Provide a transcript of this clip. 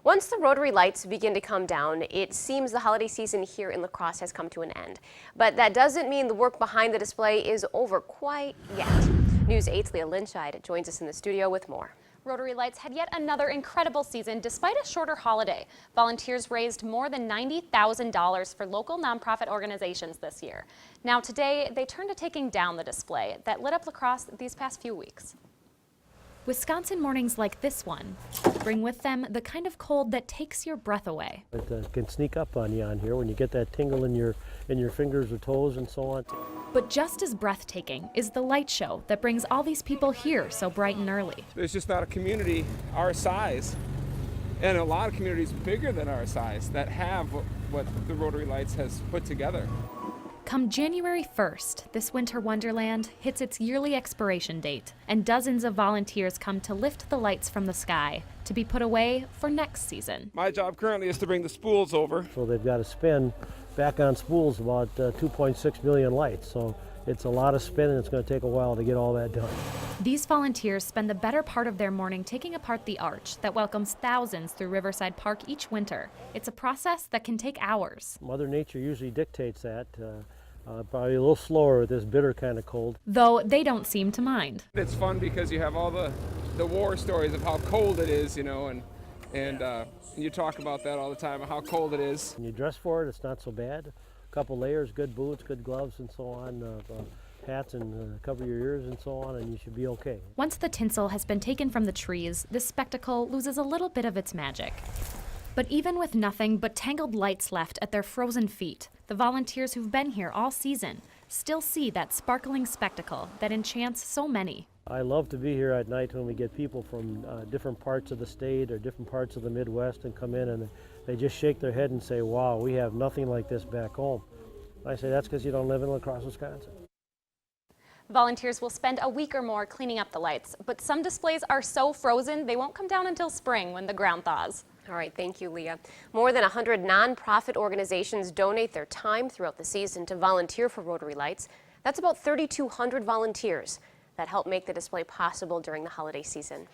Once the Rotary Lights begin to come down, it seems the holiday season here in La Crosse has come to an end. But that doesn't mean the work behind the display is over quite yet. News 8's Leah Lynchide joins us in the studio with more. Rotary Lights had yet another incredible season despite a shorter holiday. Volunteers raised more than $90,000 for local nonprofit organizations this year. Now today, they turn to taking down the display that lit up La Crosse these past few weeks. Wisconsin mornings like this one bring with them the kind of cold that takes your breath away. It can sneak up on you on here when you get that tingle in your fingers or toes and so on. But just as breathtaking is the light show that brings all these people here so bright and early. There's just not a community our size, and a lot of communities bigger than our size, that have what the Rotary Lights has put together. Come January 1st, this winter wonderland hits its yearly expiration date, and dozens of volunteers come to lift the lights from the sky to be put away for next season. My job currently is to bring the spools over. So they've got to spin back on spools about 2.6 million lights. So it's a lot of spin, and it's going to take a while to get all that done. These volunteers spend the better part of their morning taking apart the arch that welcomes thousands through Riverside Park each winter. It's a process that can take hours. Mother Nature usually dictates that. Probably a little slower with this bitter kind of cold. Though they don't seem to mind. It's fun because you have all the war stories of how cold it is, you know, and you talk about that all the time, how cold it is. When you dress for it, it's not so bad. A couple layers, good boots, good gloves and so on, hats and cover your ears and so on, and you should be okay. Once the tinsel has been taken from the trees, this spectacle loses a little bit of its magic. But even with nothing but tangled lights left at their frozen feet, the volunteers who've been here all season still see that sparkling spectacle that enchants so many. I love to be here at night when we get people from different parts of the state or different parts of the Midwest and come in and they just shake their head and say, wow, we have nothing like this back home. I say, that's because you don't live in La Crosse, Wisconsin. Volunteers will spend a week or more cleaning up the lights, but some displays are so frozen they won't come down until spring when the ground thaws. All right, thank you, Leah. More than 100 nonprofit organizations donate their time throughout the season to volunteer for Rotary Lights. That's about 3,200 volunteers that help make the display possible during the holiday season.